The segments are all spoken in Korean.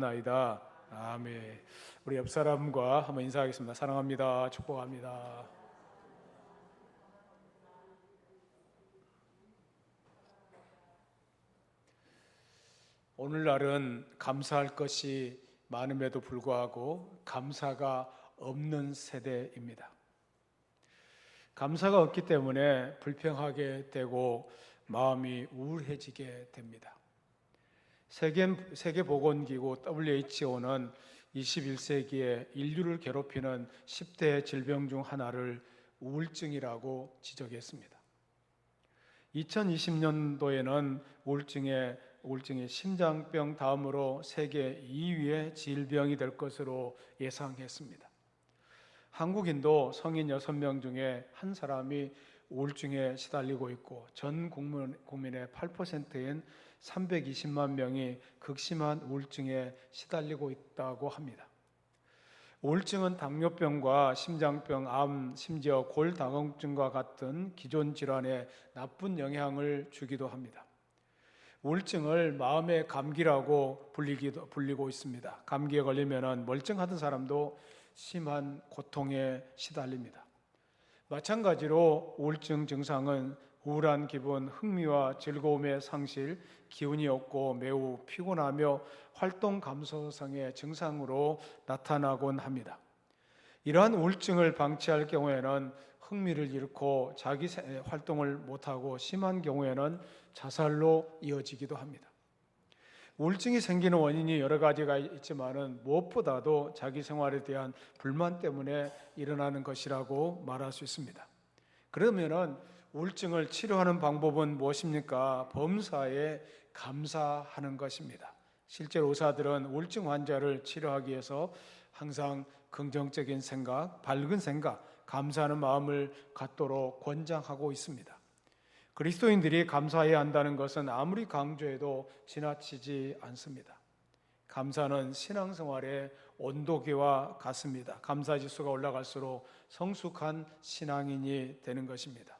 되었나이다. 아멘. 우리 옆 사람과 한번 인사하겠습니다. 사랑합니다. 축복합니다. 오늘날은 감사할 것이 많음에도 불구하고 감사가 없는 세대입니다. 감사가 없기 때문에 불평하게 되고 마음이 우울해지게 됩니다. 세계보건기구 WHO는 21세기에 인류를 괴롭히는 10대 질병 중 하나를 우울증이라고 지적했습니다. 2020년도에는 우울증이 심장병 다음으로 세계 2위의 질병이 될 것으로 예상했습니다. 한국인도 성인 6명 중에 한 사람이 우울증에 시달리고 있고 전 국민의 8%인 320만 명이 극심한 우울증에 시달리고 있다고 합니다. 우울증은 당뇨병과 심장병, 암, 심지어 골다공증과 같은 기존 질환에 나쁜 영향을 주기도 합니다. 우울증을 마음의 감기라고 불리고 있습니다. 감기에 걸리면 멀쩡하던 사람도 심한 고통에 시달립니다. 마찬가지로 우울증 증상은 우울한 기분, 흥미와 즐거움의 상실, 기운이 없고 매우 피곤하며 활동 감소성의 증상으로 나타나곤 합니다. 이러한 우울증을 방치할 경우에는 흥미를 잃고 자기 활동을 못하고 심한 경우에는 자살로 이어지기도 합니다. 우울증이 생기는 원인이 여러 가지가 있지만은 무엇보다도 자기 생활에 대한 불만 때문에 일어나는 것이라고 말할 수 있습니다. 그러면은 우울증을 치료하는 방법은 무엇입니까? 범사에 감사하는 것입니다. 실제로 의사들은 우울증 환자를 치료하기 위해서 항상 긍정적인 생각, 밝은 생각, 감사하는 마음을 갖도록 권장하고 있습니다. 그리스도인들이 감사해야 한다는 것은 아무리 강조해도 지나치지 않습니다. 감사는 신앙생활의 온도계와 같습니다. 감사지수가 올라갈수록 성숙한 신앙인이 되는 것입니다.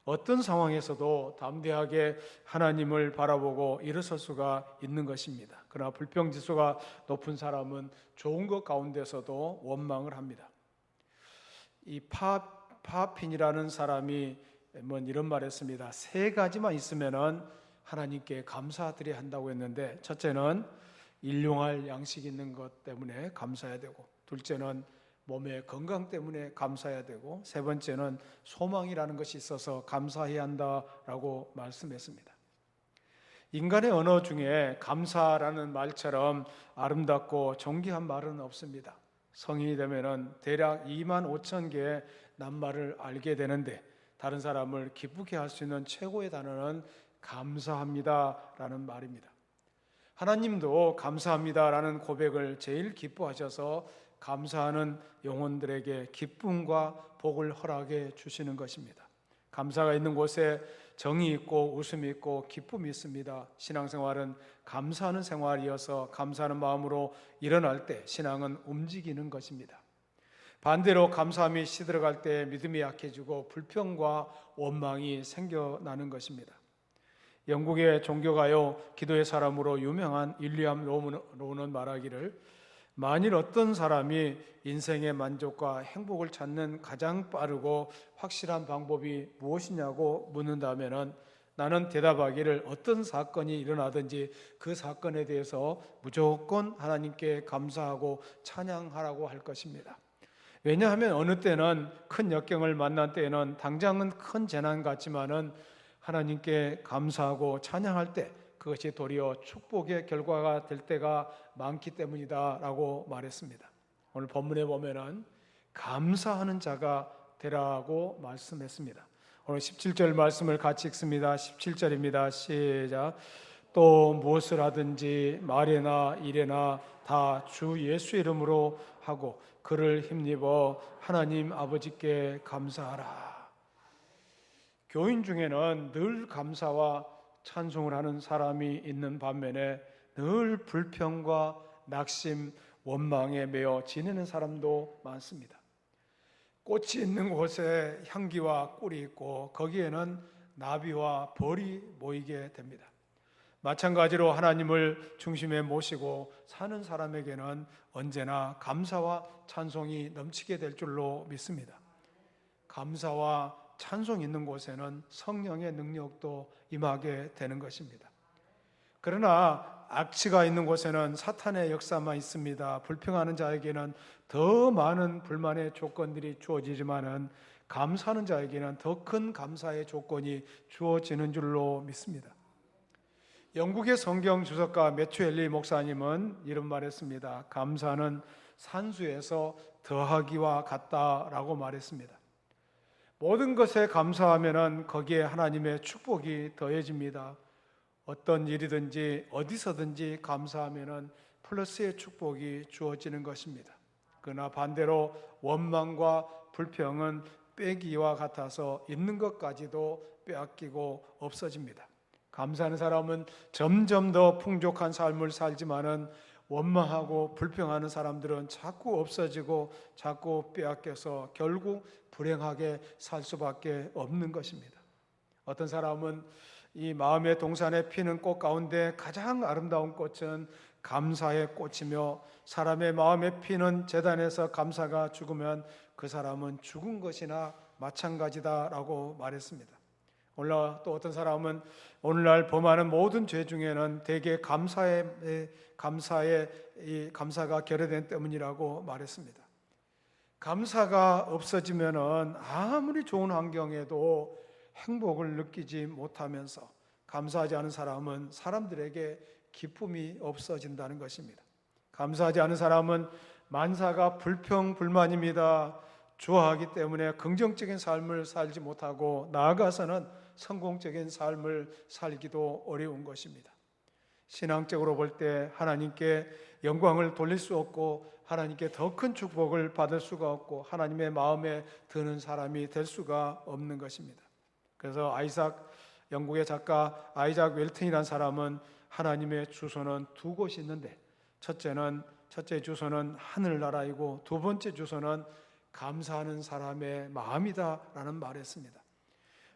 어떤 상황에서도 담대하게 하나님을 바라보고 일어설 수가 있는 것입니다. 그러나 불평지수가 높은 사람은 좋은 것 가운데서도 원망을 합니다. 이 파핀이라는 사람이 이런 말 했습니다. 3가지만 있으면은 하나님께 감사드려야 한다고 했는데, 첫째는 일용할 양식 있는 것 때문에 감사해야 되고, 둘째는 몸의 건강 때문에 감사해야 되고, 세 번째는 소망이라는 것이 있어서 감사해야 한다라고 말씀했습니다. 인간의 언어 중에 감사라는 말처럼 아름답고 존귀한 말은 없습니다. 성인이 되면은 대략 2만 5천 개의 낱말을 알게 되는데, 다른 사람을 기쁘게 할 수 있는 최고의 단어는 감사합니다라는 말입니다. 하나님도 감사합니다라는 고백을 제일 기뻐하셔서 감사하는 영혼들에게 기쁨과 복을 허락해 주시는 것입니다. 감사가 있는 곳에 정이 있고 웃음이 있고 기쁨이 있습니다. 신앙생활은 감사하는 생활이어서 감사하는 마음으로 일어날 때 신앙은 움직이는 것입니다. 반대로 감사함이 시들어갈 때 믿음이 약해지고 불평과 원망이 생겨나는 것입니다. 영국의 종교가요 기도의 사람으로 유명한 윌리엄 로우는 말하기를, 만일 어떤 사람이 인생의 만족과 행복을 찾는 가장 빠르고 확실한 방법이 무엇이냐고 묻는다면 나는 대답하기를, 어떤 사건이 일어나든지 그 사건에 대해서 무조건 하나님께 감사하고 찬양하라고 할 것입니다. 왜냐하면 어느 때는 큰 역경을 만난 때에는 당장은 큰 재난 같지만은 하나님께 감사하고 찬양할 때 그것이 도리어 축복의 결과가 될 때가 많기 때문이다 라고 말했습니다. 오늘 본문에 보면은 감사하는 자가 되라고 말씀했습니다. 오늘 17절 말씀을 같이 읽습니다. 17절입니다. 시작. 또 무엇을 하든지 말이나 일에나 다 주 예수 이름으로 하고 그를 힘입어 하나님 아버지께 감사하라. 교인 중에는 늘 감사와 찬송을 하는 사람이 있는 반면에 늘 불평과 낙심, 원망에 매여 지내는 사람도 많습니다. 꽃이 있는 곳에 향기와 꿀이 있고 거기에는 나비와 벌이 모이게 됩니다. 마찬가지로 하나님을 중심에 모시고 사는 사람에게는 언제나 감사와 찬송이 넘치게 될 줄로 믿습니다. 감사와 찬송이 있는 곳에는 성령의 능력도 임하게 되는 것입니다. 그러나 악취가 있는 곳에는 사탄의 역사만 있습니다. 불평하는 자에게는 더 많은 불만의 조건들이 주어지지만은 감사하는 자에게는 더 큰 감사의 조건이 주어지는 줄로 믿습니다. 영국의 성경 주석가 매튜 헨리 목사님은 이런 말했습니다. 감사는 산수에서 더하기와 같다라고 말했습니다. 모든 것에 감사하면은 거기에 하나님의 축복이 더해집니다. 어떤 일이든지 어디서든지 감사하면은 플러스의 축복이 주어지는 것입니다. 그러나 반대로 원망과 불평은 빼기와 같아서 있는 것까지도 빼앗기고 없어집니다. 감사하는 사람은 점점 더 풍족한 삶을 살지만은 원망하고 불평하는 사람들은 자꾸 없어지고 자꾸 빼앗겨서 결국 불행하게 살 수밖에 없는 것입니다. 어떤 사람은 이 마음의 동산에 피는 꽃 가운데 가장 아름다운 꽃은 감사의 꽃이며 사람의 마음에 피는 제단에서 감사가 죽으면 그 사람은 죽은 것이나 마찬가지다라고 말했습니다. 또 어떤 사람은 오늘날 범하는 모든 죄 중에는 대개 감사가 결여된 때문이라고 말했습니다. 감사가 없어지면은 아무리 좋은 환경에도 행복을 느끼지 못하면서 감사하지 않은 사람은 사람들에게 기쁨이 없어진다는 것입니다. 감사하지 않은 사람은 만사가 불평불만입니다. 좋아하기 때문에 긍정적인 삶을 살지 못하고 나아가서는 성공적인 삶을 살기도 어려운 것입니다. 신앙적으로 볼 때 하나님께 영광을 돌릴 수 없고 하나님께 더 큰 축복을 받을 수가 없고 하나님의 마음에 드는 사람이 될 수가 없는 것입니다. 그래서 영국의 작가 아이작 웰튼이라는 사람은 하나님의 주소는 두 곳이 있는데 첫째 주소는 하늘나라이고 두 번째 주소는 감사하는 사람의 마음이다라는 말을 했습니다.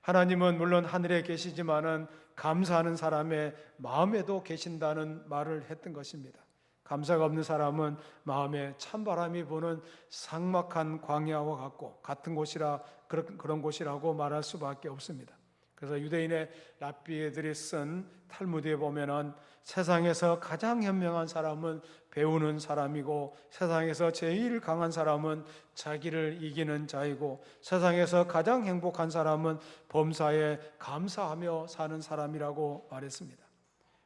하나님은 물론 하늘에 계시지만은 감사하는 사람의 마음에도 계신다는 말을 했던 것입니다. 감사가 없는 사람은 마음에 찬바람이 부는 삭막한 광야와 같은 곳이라 그런 곳이라고 말할 수밖에 없습니다. 그래서 유대인의 랍비들이 쓴 탈무드에 보면은 세상에서 가장 현명한 사람은 배우는 사람이고 세상에서 제일 강한 사람은 자기를 이기는 자이고 세상에서 가장 행복한 사람은 범사에 감사하며 사는 사람이라고 말했습니다.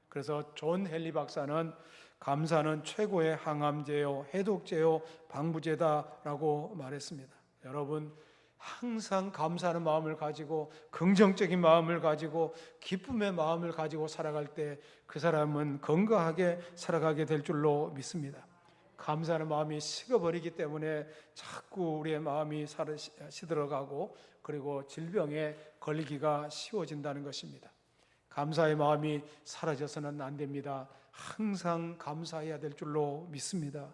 그래서 존 헨리 박사는 감사는 최고의 항암제요, 해독제요, 방부제다라고 말했습니다. 여러분 항상 감사하는 마음을 가지고 긍정적인 마음을 가지고 기쁨의 마음을 가지고 살아갈 때 그 사람은 건강하게 살아가게 될 줄로 믿습니다. 감사하는 마음이 식어버리기 때문에 자꾸 우리의 마음이 시들어가고 그리고 질병에 걸리기가 쉬워진다는 것입니다. 감사의 마음이 사라져서는 안 됩니다. 항상 감사해야 될 줄로 믿습니다.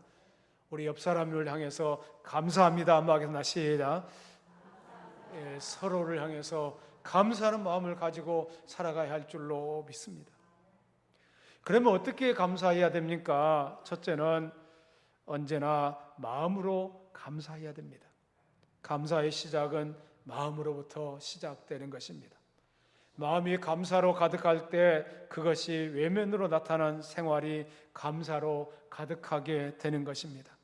우리 옆 사람을 향해서 감사합니다 한번 하겠습니다. 시작. 서로를 향해서 감사하는 마음을 가지고 살아가야 할 줄로 믿습니다. 그러면 어떻게 감사해야 됩니까? 첫째는 언제나 마음으로 감사해야 됩니다. 감사의 시작은 마음으로부터 시작되는 것입니다. 마음이 감사로 가득할 때 그것이 외면으로 나타난 생활이 감사로 가득하게 되는 것입니다.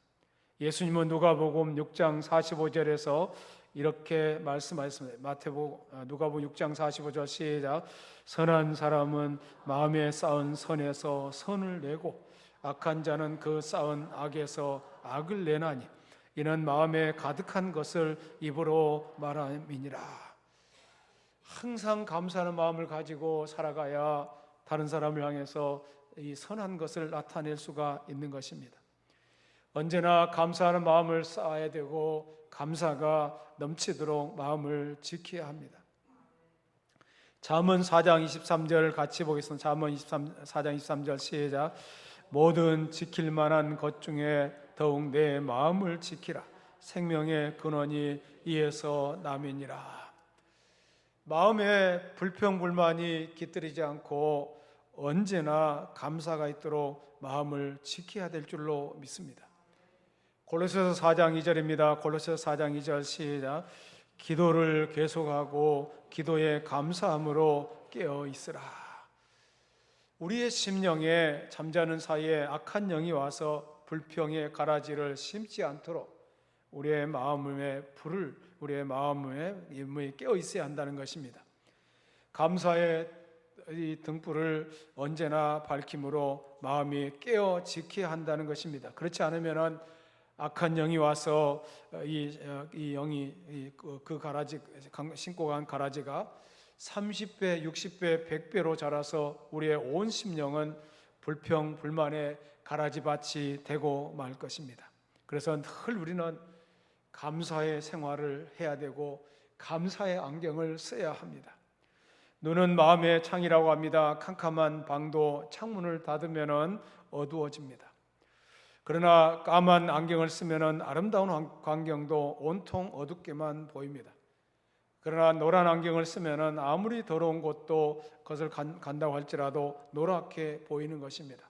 예수님은 누가복음 6장 45절에서 이렇게 말씀하셨습니다. 누가복음 6장 45절 시작. 선한 사람은 마음에 쌓은 선에서 선을 내고 악한 자는 그 쌓은 악에서 악을 내나니 이는 마음에 가득한 것을 입으로 말함이니라. 항상 감사하는 마음을 가지고 살아가야 다른 사람을 향해서 이 선한 것을 나타낼 수가 있는 것입니다. 언제나 감사하는 마음을 쌓아야 되고 감사가 넘치도록 마음을 지켜야 합니다. 잠언 4장 23절 같이 보겠습니다. 잠언 4장 23절 시작. 모든 지킬 만한 것 중에 더욱 내 마음을 지키라. 생명의 근원이 이에서 남이니라. 마음에 불평불만이 깃들이지 않고 언제나 감사가 있도록 마음을 지켜야 될 줄로 믿습니다. 골로새서 4장 2절입니다. 골로새서 4장 2절 시작. 기도를 계속하고 기도에 감사함으로 깨어 있으라. 우리의 심령에 잠자는 사이에 악한 영이 와서 불평의 가라지를 심지 않도록 우리의 마음에 깨어 있어야 한다는 것입니다. 감사의 이 등불을 언제나 밝힘으로 마음이 깨어 지켜야 한다는 것입니다. 그렇지 않으면 악한 영이 와서 이 영이 그 가라지 신고 간 가라지가 30배, 60배, 100배로 자라서 우리의 온 심령은 불평, 불만의 가라지밭이 되고 말 것입니다. 그래서 늘 우리는 감사의 생활을 해야 되고 감사의 안경을 써야 합니다. 눈은 마음의 창이라고 합니다. 캄캄한 방도 창문을 닫으면 어두워집니다. 그러나 까만 안경을 쓰면 아름다운 광경도 온통 어둡게만 보입니다. 그러나 노란 안경을 쓰면 아무리 더러운 곳도 그것을 간다고 할지라도 노랗게 보이는 것입니다.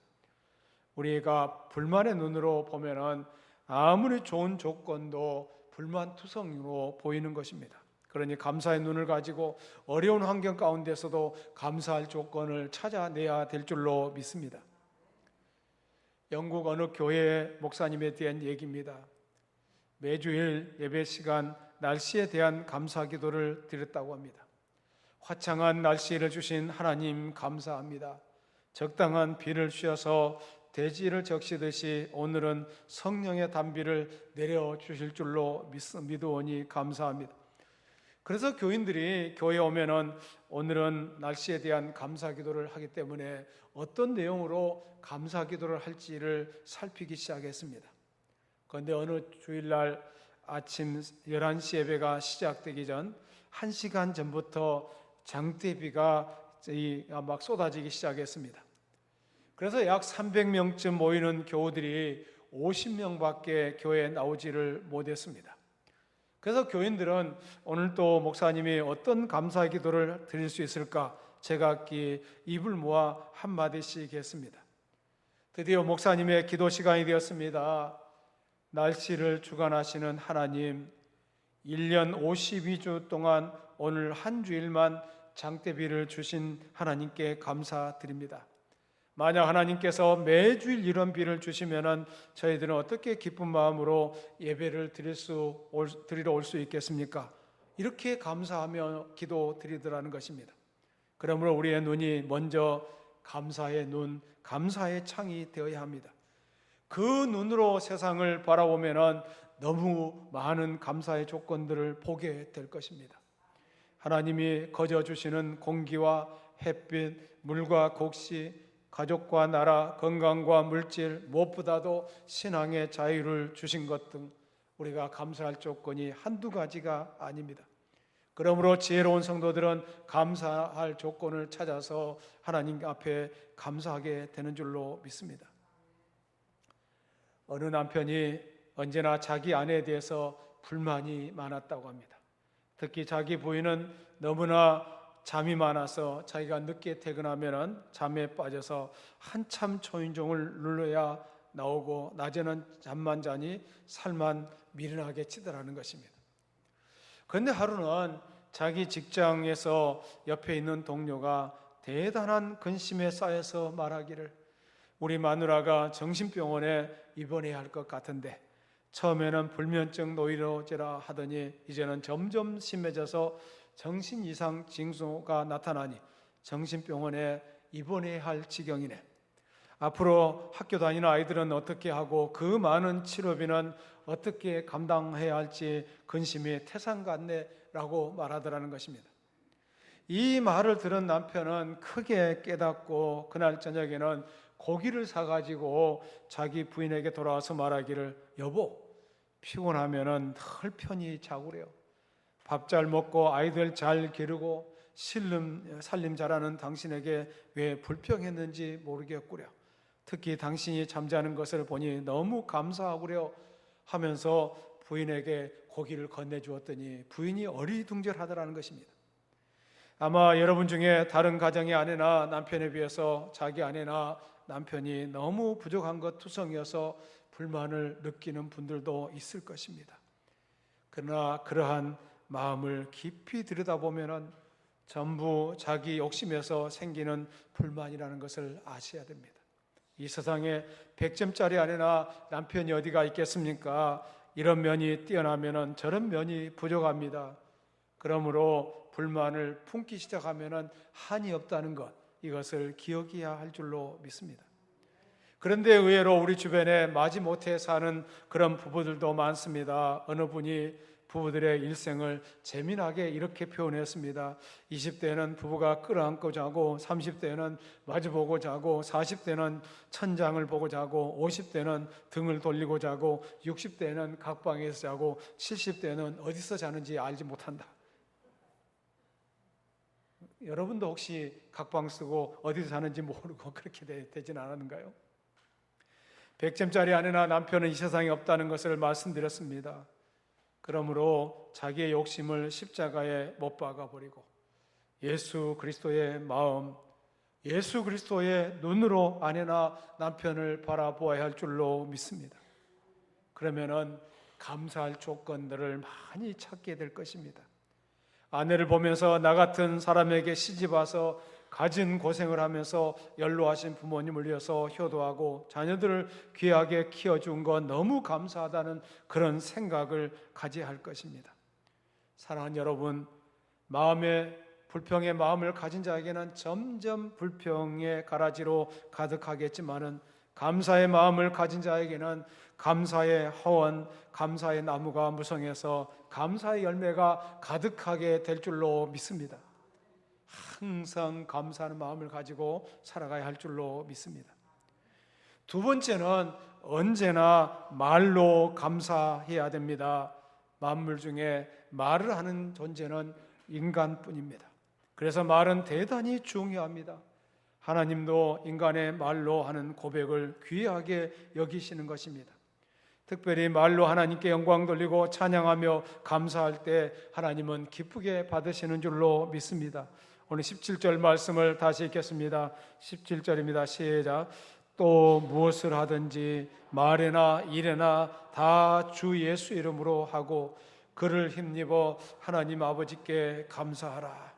우리가 불만의 눈으로 보면 아무리 좋은 조건도 불만투성으로 보이는 것입니다. 그러니 감사의 눈을 가지고 어려운 환경 가운데서도 감사할 조건을 찾아내야 될 줄로 믿습니다. 영국 어느 교회 목사님에 대한 얘기입니다. 매주일 예배 시간 날씨에 대한 감사 기도를 드렸다고 합니다. 화창한 날씨를 주신 하나님 감사합니다. 적당한 비를 주셔서 대지를 적시듯이 오늘은 성령의 단비를 내려주실 줄로 믿으오니 감사합니다. 그래서 교인들이 교회에 오면은 오늘은 날씨에 대한 감사 기도를 하기 때문에 어떤 내용으로 감사 기도를 할지를 살피기 시작했습니다. 그런데 어느 주일날 아침 11시 예배가 시작되기 전 1시간 전부터 장대비가 막 쏟아지기 시작했습니다. 그래서 약 300명쯤 모이는 교우들이 50명밖에 교회에 나오지를 못했습니다. 그래서 교인들은 오늘 또 목사님이 어떤 감사 기도를 드릴 수 있을까 제각기 입을 모아 한마디씩 했습니다. 드디어 목사님의 기도 시간이 되었습니다. 날씨를 주관하시는 하나님, 1년 52주 동안 오늘 한 주일만 장대비를 주신 하나님께 감사드립니다. 만약 하나님께서 매주일 이런 비를 주시면 저희들은 어떻게 기쁜 마음으로 예배를 드리러 올 수 있겠습니까? 이렇게 감사하며 기도 드리더라는 것입니다. 그러므로 우리의 눈이 먼저 감사의 눈, 감사의 창이 되어야 합니다. 그 눈으로 세상을 바라보면 너무 많은 감사의 조건들을 보게 될 것입니다. 하나님이 거저 주시는 공기와 햇빛, 물과 곡식, 가족과 나라, 건강과 물질, 무엇보다도 신앙의 자유를 주신 것 등 우리가 감사할 조건이 한두 가지가 아닙니다. 그러므로 지혜로운 성도들은 감사할 조건을 찾아서 하나님 앞에 감사하게 되는 줄로 믿습니다. 어느 남편이 언제나 자기 아내에 대해서 불만이 많았다고 합니다. 특히 자기 부인은 너무나 잠이 많아서 자기가 늦게 퇴근하면 잠에 빠져서 한참 초인종을 눌러야 나오고 낮에는 잠만 자니 살만 미련하게 치더라는 것입니다. 그런데 하루는 자기 직장에서 옆에 있는 동료가 대단한 근심에 쌓여서 말하기를 우리 마누라가 정신병원에 입원해야 할 것 같은데 처음에는 불면증 노이로제라 하더니 이제는 점점 심해져서 정신 이상 징조가 나타나니 정신병원에 입원해야 할 지경이네. 앞으로 학교 다니는 아이들은 어떻게 하고 그 많은 치료비는 어떻게 감당해야 할지 근심이 태산 같네 라고 말하더라는 것입니다. 이 말을 들은 남편은 크게 깨닫고 그날 저녁에는 고기를 사가지고 자기 부인에게 돌아와서 말하기를 여보 피곤하면은 늘 편히 자구래요. 밥 잘 먹고 아이들 잘 기르고 살림 잘하는 당신에게 왜 불평했는지 모르겠구려. 특히 당신이 잠자는 것을 보니 너무 감사하구려 하면서 부인에게 고기를 건네주었더니 부인이 어리둥절하더라는 것입니다. 아마 여러분 중에 다른 가정의 아내나 남편에 비해서 자기 아내나 남편이 너무 부족한 것 투성이어서 불만을 느끼는 분들도 있을 것입니다. 그러나 그러한 마음을 깊이 들여다보면 전부 자기 욕심에서 생기는 불만이라는 것을 아셔야 됩니다. 이 세상에 100점짜리 아내나 남편이 어디가 있겠습니까? 이런 면이 뛰어나면 저런 면이 부족합니다. 그러므로 불만을 품기 시작하면 한이 없다는 것, 이것을 기억해야 할 줄로 믿습니다. 그런데 의외로 우리 주변에 마지못해 사는 그런 부부들도 많습니다. 어느 분이 부부들의 일생을 재미나게 이렇게 표현했습니다. 20대는 부부가 끌어안고 자고, 30대는 마주보고 자고, 40대는 천장을 보고 자고, 50대는 등을 돌리고 자고, 60대는 각방에서 자고, 70대는 어디서 자는지 알지 못한다. 여러분도 혹시 각방 쓰고 어디서 자는지 모르고 그렇게 되진 않았는가요? 100점짜리 아내나 남편은 이 세상에 없다는 것을 말씀드렸습니다. 그러므로 자기의 욕심을 십자가에 못 박아버리고 예수 그리스도의 마음, 예수 그리스도의 눈으로 아내나 남편을 바라보아야 할 줄로 믿습니다. 그러면은 감사할 조건들을 많이 찾게 될 것입니다. 아내를 보면서 나 같은 사람에게 시집와서 가진 고생을 하면서 연로하신 부모님을 위해서 효도하고 자녀들을 귀하게 키워준 건 너무 감사하다는 그런 생각을 가져야 할 것입니다. 사랑하는 여러분, 마음에 불평의 마음을 가진 자에게는 점점 불평의 가라지로 가득하겠지만은 감사의 마음을 가진 자에게는 감사의 하원, 감사의 나무가 무성해서 감사의 열매가 가득하게 될 줄로 믿습니다. 항상 감사하는 마음을 가지고 살아가야 할 줄로 믿습니다. 두 번째는 언제나 말로 감사해야 됩니다. 만물 중에 말을 하는 존재는 인간뿐입니다. 그래서 말은 대단히 중요합니다. 하나님도 인간의 말로 하는 고백을 귀하게 여기시는 것입니다. 특별히 말로 하나님께 영광 돌리고 찬양하며 감사할 때 하나님은 기쁘게 받으시는 줄로 믿습니다. 오늘 17절 말씀을 다시 읽겠습니다. 17절입니다. 시작. 또 무엇을 하든지 말에나 일에나 다 주 예수 이름으로 하고 그를 힘입어 하나님 아버지께 감사하라.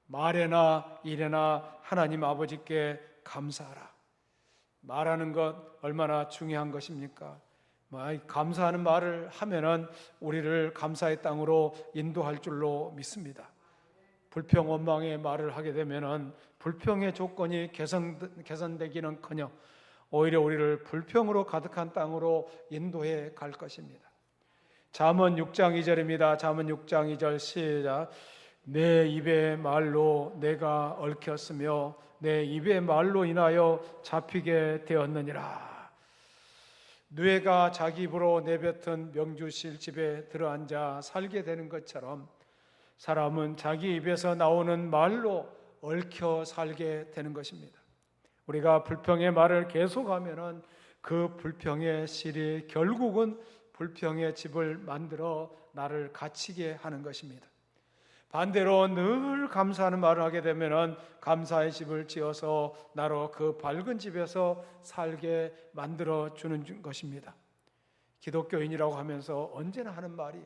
말에나 일에나 하나님 아버지께 감사하라. 말하는 것 얼마나 중요한 것입니까? 감사하는 말을 하면은 우리를 감사의 땅으로 인도할 줄로 믿습니다. 불평 원망의 말을 하게 되면은 불평의 조건이 개선되기는커녕 오히려 우리를 불평으로 가득한 땅으로 인도해 갈 것입니다. 잠언 6장 2절입니다. 잠언 6장 2절 시작. 내 입의 말로 내가 얽혔으며 내 입의 말로 인하여 잡히게 되었느니라. 누에가 자기 입으로 내뱉은 명주실 집에 들어앉아 살게 되는 것처럼 사람은 자기 입에서 나오는 말로 얽혀 살게 되는 것입니다. 우리가 불평의 말을 계속하면은 그 불평의 실이 결국은 불평의 집을 만들어 나를 갇히게 하는 것입니다. 반대로 늘 감사하는 말을 하게 되면은 감사의 집을 지어서 나로 그 밝은 집에서 살게 만들어 주는 것입니다. 기독교인이라고 하면서 언제나 하는 말이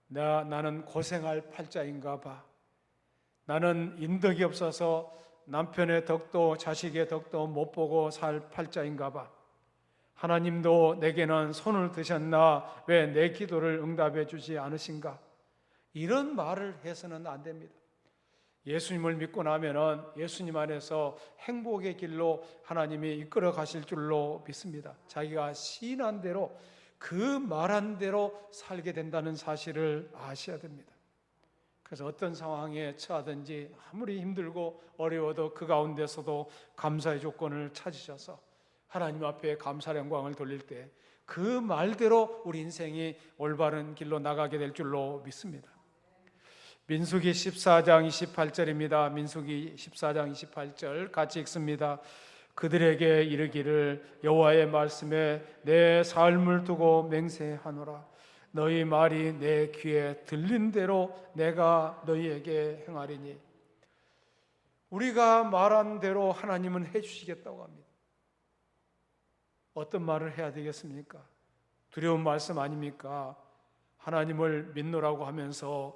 나는 고생할 팔자인가 봐. 나는 인덕이 없어서 남편의 덕도 자식의 덕도 못 보고 살 팔자인가 봐. 하나님도 내게는 손을 드셨나 왜 내 기도를 응답해 주지 않으신가? 이런 말을 해서는 안 됩니다. 예수님을 믿고 나면은 예수님 안에서 행복의 길로 하나님이 이끌어 가실 줄로 믿습니다. 자기가 시인한 대로 그 말한 대로 살게 된다는 사실을 아셔야 됩니다. 그래서 어떤 상황에 처하든지 아무리 힘들고 어려워도 그 가운데서도 감사의 조건을 찾으셔서 하나님 앞에 감사의 영광을 돌릴 때 그 말대로 우리 인생이 올바른 길로 나가게 될 줄로 믿습니다. 민수기 14장 28절입니다. 민수기 14장 28절 같이 읽습니다. 그들에게 이르기를 여호와의 말씀에 내 삶을 두고 맹세하노라. 너희 말이 내 귀에 들린 대로 내가 너희에게 행하리니. 우리가 말한 대로 하나님은 해주시겠다고 합니다. 어떤 말을 해야 되겠습니까? 두려운 말씀 아닙니까? 하나님을 믿노라고 하면서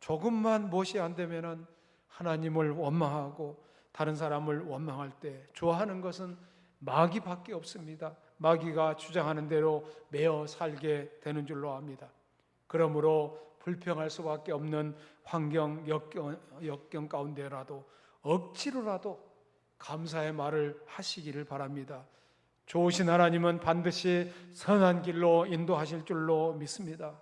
조금만 무엇이 안 되면은 하나님을 원망하고 다른 사람을 원망할 때 좋아하는 것은 마귀밖에 없습니다. 마귀가 주장하는 대로 매어 살게 되는 줄로 압니다. 그러므로 불평할 수밖에 없는 환경, 역경 가운데라도 억지로라도 감사의 말을 하시기를 바랍니다. 좋으신 하나님은 반드시 선한 길로 인도하실 줄로 믿습니다.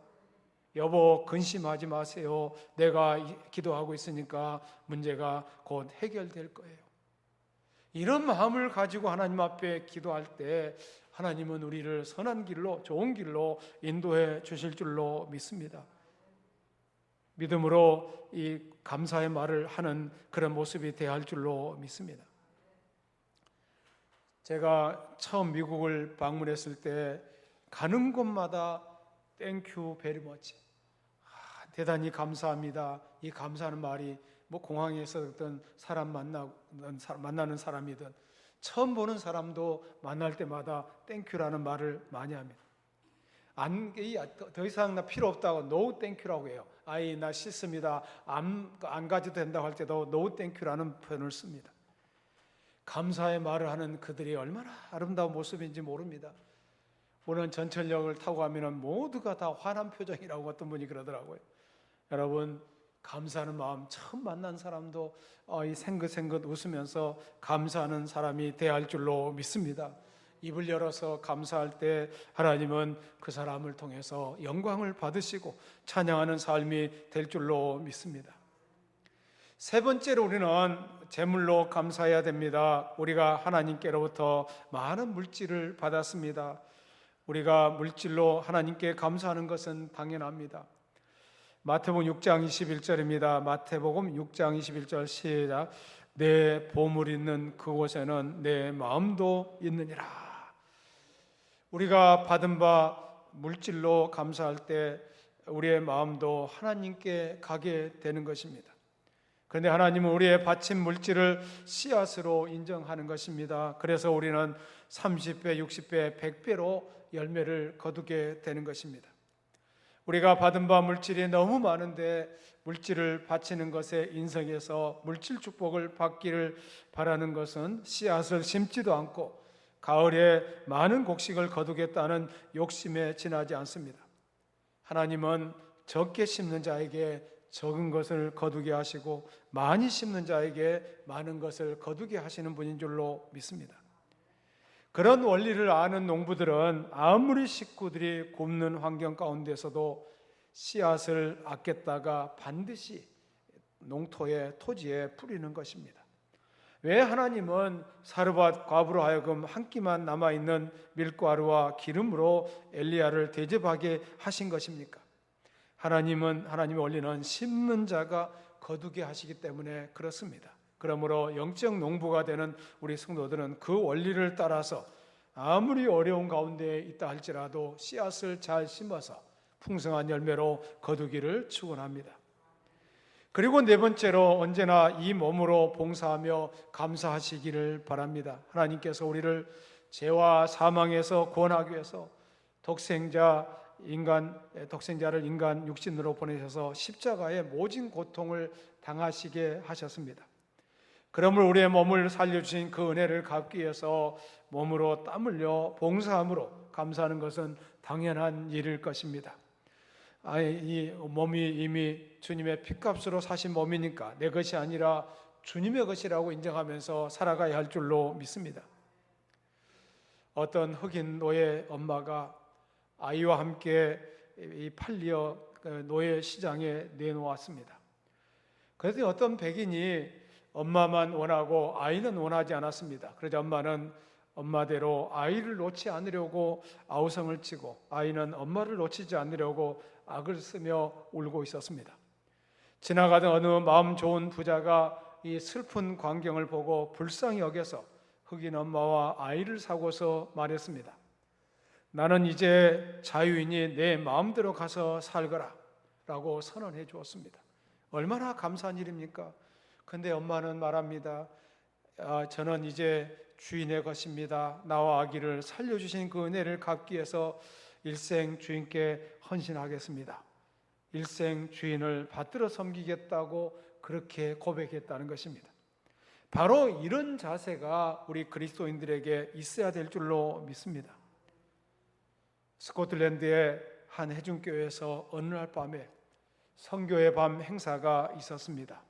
여보, 근심하지 마세요. 내가 기도하고 있으니까 문제가 곧 해결될 거예요. 이런 마음을 가지고 하나님 앞에 기도할 때 하나님은 우리를 선한 길로, 좋은 길로 인도해 주실 줄로 믿습니다. 믿음으로 이 감사의 말을 하는 그런 모습이 되어야 할 줄로 믿습니다. 제가 처음 미국을 방문했을 때 가는 곳마다 Thank you very much, 대단히 감사합니다. 이 감사하는 말이 뭐 공항에서 어떤 만나는 사람이든 처음 보는 사람도 만날 때마다 땡큐라는 말을 많이 합니다. 더 이상 나 필요 없다고 no 땡큐라고 해요. 나 싫습니다. 안 가져도 된다고 할 때도 no 땡큐라는 표현을 씁니다. 감사의 말을 하는 그들이 얼마나 아름다운 모습인지 모릅니다. 오늘 전철역을 타고 가면 모두가 다 환한 표정이라고 어떤 분이 그러더라고요. 여러분, 감사하는 마음, 처음 만난 사람도 이 생긋생긋 웃으면서 감사하는 사람이 되어야 할 줄로 믿습니다. 입을 열어서 감사할 때 하나님은 그 사람을 통해서 영광을 받으시고 찬양하는 삶이 될 줄로 믿습니다. 세 번째로 우리는 제물로 감사해야 됩니다. 우리가 하나님께로부터 많은 물질을 받았습니다. 우리가 물질로 하나님께 감사하는 것은 당연합니다. 마태복음 6장 21절입니다. 마태복음 6장 21절 시작. 내 보물 있는 그곳에는 내 마음도 있느니라. 우리가 받은 바 물질로 감사할 때 우리의 마음도 하나님께 가게 되는 것입니다. 그런데 하나님은 우리의 바친 물질을 씨앗으로 인정하는 것입니다. 그래서 우리는 30배, 60배, 100배로 열매를 거두게 되는 것입니다. 우리가 받은 바 물질이 너무 많은데 물질을 바치는 것에 인성해서 물질 축복을 받기를 바라는 것은 씨앗을 심지도 않고 가을에 많은 곡식을 거두겠다는 욕심에 지나지 않습니다. 하나님은 적게 심는 자에게 적은 것을 거두게 하시고 많이 심는 자에게 많은 것을 거두게 하시는 분인 줄로 믿습니다. 그런 원리를 아는 농부들은 아무리 식구들이 굶는 환경 가운데서도 씨앗을 아꼈다가 반드시 농토에, 토지에 뿌리는 것입니다. 왜 하나님은 사르밧 과부로 하여금 한 끼만 남아있는 밀가루와 기름으로 엘리야를 대접하게 하신 것입니까? 하나님의 원리는 심는 자가 거두게 하시기 때문에 그렇습니다. 그러므로 영적 농부가 되는 우리 성도들은 그 원리를 따라서 아무리 어려운 가운데 있다 할지라도 씨앗을 잘 심어서 풍성한 열매로 거두기를 축원합니다. 그리고 네 번째로 언제나 이 몸으로 봉사하며 감사하시기를 바랍니다. 하나님께서 우리를 죄와 사망에서 구원하기 위해서 독생자를 인간 육신으로 보내셔서 십자가의 모진 고통을 당하시게 하셨습니다. 그러므로 우리의 몸을 살려주신 그 은혜를 갚기 위해서 몸으로 땀 흘려 봉사함으로 감사하는 것은 당연한 일일 것입니다. 이 몸이 이미 주님의 핏값으로 사신 몸이니까 내 것이 아니라 주님의 것이라고 인정하면서 살아가야 할 줄로 믿습니다. 어떤 흑인 노예 엄마가 아이와 함께 이 팔리어 노예 시장에 내놓았습니다. 그래서 어떤 백인이 엄마만 원하고 아이는 원하지 않았습니다. 그러자 엄마는 엄마대로 아이를 놓지 않으려고 아우성을 치고 아이는 엄마를 놓치지 않으려고 악을 쓰며 울고 있었습니다. 지나가던 어느 마음 좋은 부자가 이 슬픈 광경을 보고 불쌍히 여겨서 흑인 엄마와 아이를 사고서 말했습니다. 나는 이제 자유인이 내 마음대로 가서 살거라 라고 선언해 주었습니다. 얼마나 감사한 일입니까? 근데 엄마는 말합니다. 저는 이제 주인의 것입니다. 나와 아기를 살려주신 그 은혜를 갚기 위해서 일생 주인께 헌신하겠습니다. 일생 주인을 받들어 섬기겠다고 그렇게 고백했다는 것입니다. 바로 이런 자세가 우리 그리스도인들에게 있어야 될 줄로 믿습니다. 스코틀랜드의 한 해중교회에서 어느 날 밤에 선교의 밤 행사가 있었습니다.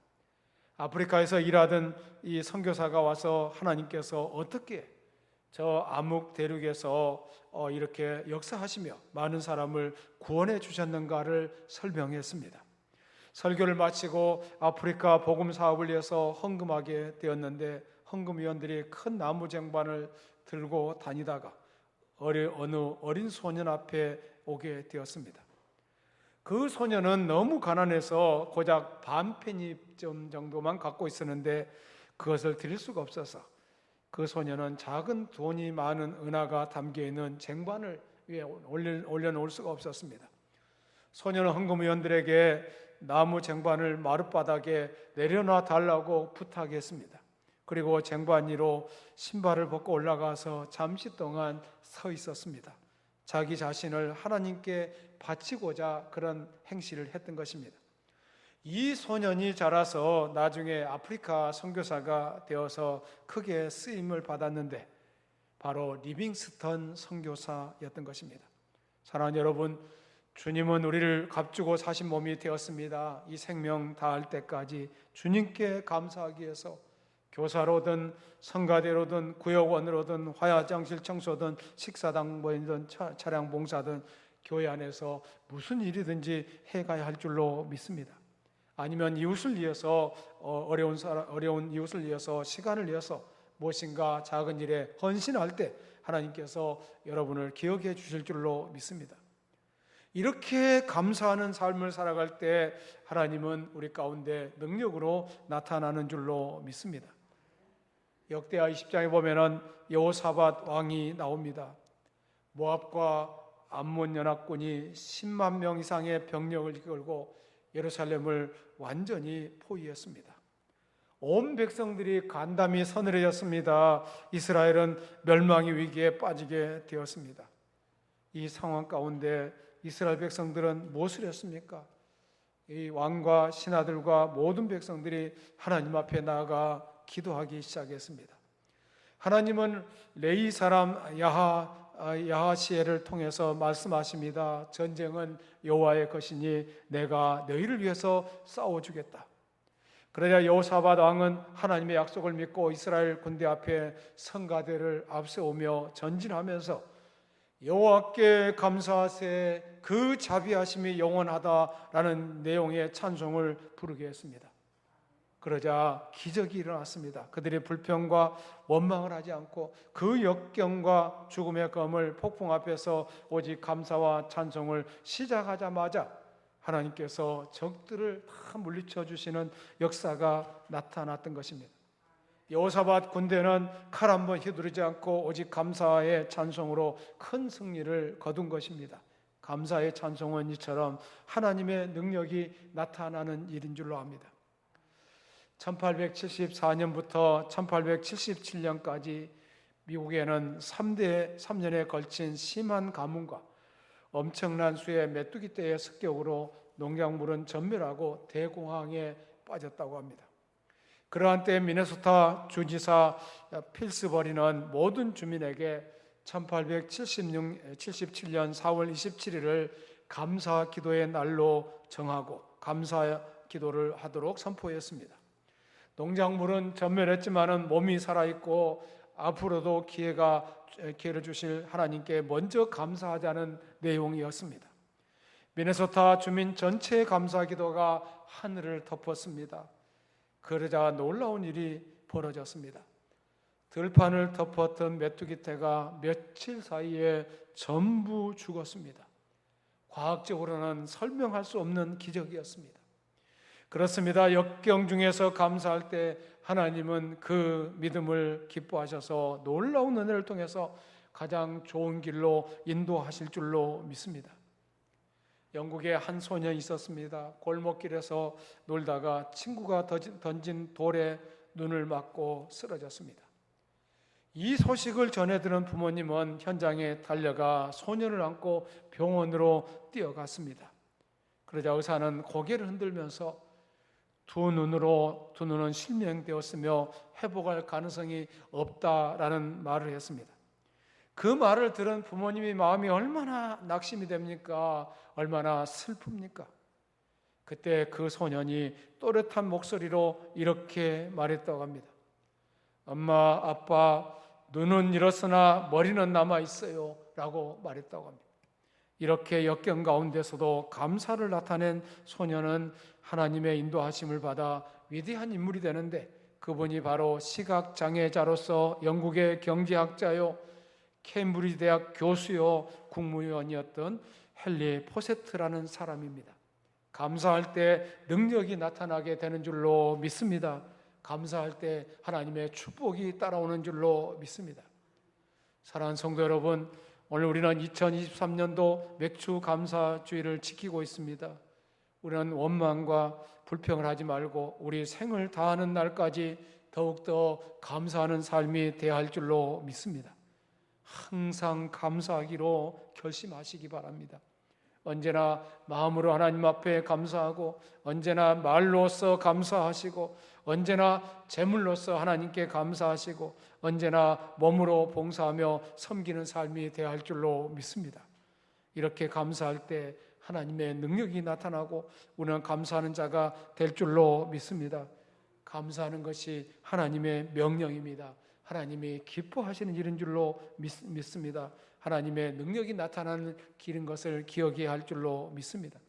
아프리카에서 일하던 이 선교사가 와서 하나님께서 어떻게 저 암흑 대륙에서 이렇게 역사하시며 많은 사람을 구원해 주셨는가를 설명했습니다. 설교를 마치고 아프리카 복음 사업을 위해서 헌금하게 되었는데 헌금위원들이 큰 나무 쟁반을 들고 다니다가 어느 어린 소년 앞에 오게 되었습니다. 그 소년은 너무 가난해서 고작 반 페니점 정도만 갖고 있었는데 그것을 드릴 수가 없어서 그 소년은 작은 돈이 많은 은화가 담겨있는 쟁반을 위에 올려놓을 수가 없었습니다. 소년은 헌금위원들에게 나무 쟁반을 마룻바닥에 내려놔 달라고 부탁했습니다. 그리고 쟁반 위로 신발을 벗고 올라가서 잠시 동안 서 있었습니다. 자기 자신을 하나님께 바치고자 그런 행실을 했던 것입니다. 이 소년이 자라서 나중에 아프리카 선교사가 되어서 크게 쓰임을 받았는데 바로 리빙스턴 선교사였던 것입니다. 사랑하는 여러분, 주님은 우리를 값주고 사신 몸이 되었습니다. 이 생명 다할 때까지 주님께 감사하기 위해서 교사로든 성가대로든 구역원으로든 화야장실 청소든 식사당번이든 차량 봉사든 교회 안에서 무슨 일이든지 해가야 할 줄로 믿습니다. 아니면 이웃을 위해서 어려운 이웃을 위해서 시간을 위해서 무엇인가 작은 일에 헌신할 때 하나님께서 여러분을 기억해 주실 줄로 믿습니다. 이렇게 감사하는 삶을 살아갈 때 하나님은 우리 가운데 능력으로 나타나는 줄로 믿습니다. 역대하 20장에 보면은 여호사밧 왕이 나옵니다. 모압과 암몬 연합군이 10만 명 이상의 병력을 이끌고 예루살렘을 완전히 포위했습니다. 온 백성들이 간담이 서늘해졌습니다. 이스라엘은 멸망의 위기에 빠지게 되었습니다. 이 상황 가운데 이스라엘 백성들은 무엇을 했습니까? 이 왕과 신하들과 모든 백성들이 하나님 앞에 나아가 기도하기 시작했습니다. 하나님은 레위 사람 야하시엘을 통해서 말씀하십니다. 전쟁은 여호와의 것이니 내가 너희를 위해서 싸워주겠다. 그러자 여호사밧 왕은 하나님의 약속을 믿고 이스라엘 군대 앞에 성가대를 앞세우며 전진하면서 여호와께 감사하세 그 자비하심이 영원하다라는 내용의 찬송을 부르게 했습니다. 그러자 기적이 일어났습니다. 그들의 불평과 원망을 하지 않고 그 역경과 죽음의 검을 폭풍 앞에서 오직 감사와 찬송을 시작하자마자 하나님께서 적들을 다 물리쳐 주시는 역사가 나타났던 것입니다. 여호사밧 군대는 칼 한 번 휘두르지 않고 오직 감사의 찬송으로 큰 승리를 거둔 것입니다. 감사의 찬송은 이처럼 하나님의 능력이 나타나는 일인 줄로 압니다. 1874년부터 1877년까지 미국에는 3년에 걸친 심한 가뭄과 엄청난 수의 메뚜기 떼의 습격으로 농작물은 전멸하고 대공황에 빠졌다고 합니다. 그러한 때 미네소타 주지사 필스버리는 모든 주민에게 1877년 4월 27일을 감사 기도의 날로 정하고 감사 기도를 하도록 선포했습니다. 농작물은 전멸했지만은 몸이 살아있고 앞으로도 기회를 주실 하나님께 먼저 감사하자는 내용이었습니다. 미네소타 주민 전체의 감사 기도가 하늘을 덮었습니다. 그러자 놀라운 일이 벌어졌습니다. 들판을 덮었던 메뚜기떼가 며칠 사이에 전부 죽었습니다. 과학적으로는 설명할 수 없는 기적이었습니다. 그렇습니다. 역경 중에서 감사할 때 하나님은 그 믿음을 기뻐하셔서 놀라운 은혜를 통해서 가장 좋은 길로 인도하실 줄로 믿습니다. 영국에 한 소년이 있었습니다. 골목길에서 놀다가 친구가 던진 돌에 눈을 맞고 쓰러졌습니다. 이 소식을 전해 들은 부모님은 현장에 달려가 소년을 안고 병원으로 뛰어갔습니다. 그러자 의사는 고개를 흔들면서 두 눈은 실명되었으며 회복할 가능성이 없다라는 말을 했습니다. 그 말을 들은 부모님의 마음이 얼마나 낙심이 됩니까? 얼마나 슬픕니까? 그때 그 소년이 또렷한 목소리로 이렇게 말했다고 합니다. 엄마, 아빠, 눈은 잃었으나 머리는 남아있어요 라고 말했다고 합니다. 이렇게 역경 가운데서도 감사를 나타낸 소년은 하나님의 인도하심을 받아 위대한 인물이 되는데, 그분이 바로 시각장애자로서 영국의 경제학자요, 케임브리지 대학 교수요, 국무위원이었던 헨리 포세트라는 사람입니다. 감사할 때 능력이 나타나게 되는 줄로 믿습니다. 감사할 때 하나님의 축복이 따라오는 줄로 믿습니다. 사랑하는 성도 여러분, 오늘 우리는 2023년도 맥주 감사주의를 지키고 있습니다. 우리는 원망과 불평을 하지 말고 우리 생을 다하는 날까지 더욱더 감사하는 삶이 되어야 할 줄로 믿습니다. 항상 감사하기로 결심하시기 바랍니다. 언제나 마음으로 하나님 앞에 감사하고, 언제나 말로써 감사하시고, 언제나 제물로써 하나님께 감사하시고, 언제나 몸으로 봉사하며 섬기는 삶이 되어야 할 줄로 믿습니다. 이렇게 감사할 때 하나님의 능력이 나타나고 우리는 감사하는 자가 될 줄로 믿습니다. 감사하는 것이 하나님의 명령입니다. 하나님이 기뻐하시는 일인 줄로 믿습니다. 하나님의 능력이 나타나는 길인 것을 기억해야 할 줄로 믿습니다.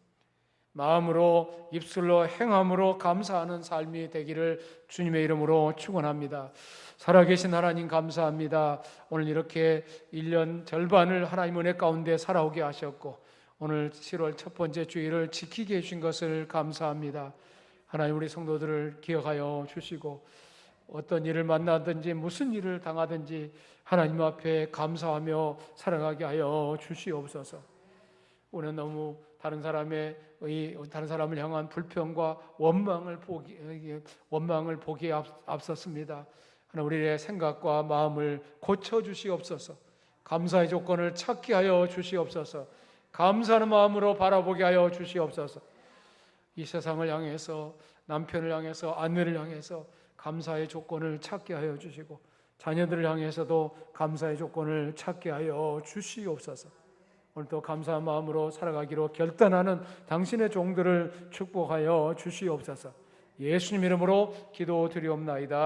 마음으로, 입술로, 행함으로 감사하는 삶이 되기를 주님의 이름으로 축원합니다. 살아계신 하나님 감사합니다. 오늘 이렇게 1년 절반을 하나님 은혜 가운데 살아오게 하셨고, 오늘 7월 첫 번째 주일을 지키게 해주신 것을 감사합니다. 하나님, 우리 성도들을 기억하여 주시고, 어떤 일을 만나든지 무슨 일을 당하든지 하나님 앞에 감사하며 살아가게 하여 주시옵소서. 우리는 너무 다른 사람을 향한 불평과 원망을 보기에 앞섰습니다. 하나님, 우리의 생각과 마음을 고쳐 주시옵소서. 감사의 조건을 찾게 하여 주시옵소서. 감사하는 마음으로 바라보게 하여 주시옵소서. 이 세상을 향해서, 남편을 향해서, 아내를 향해서 감사의 조건을 찾게 하여 주시고, 자녀들을 향해서도 감사의 조건을 찾게 하여 주시옵소서. 오늘도 감사한 마음으로 살아가기로 결단하는 당신의 종들을 축복하여 주시옵소서. 예수님 이름으로 기도드리옵나이다.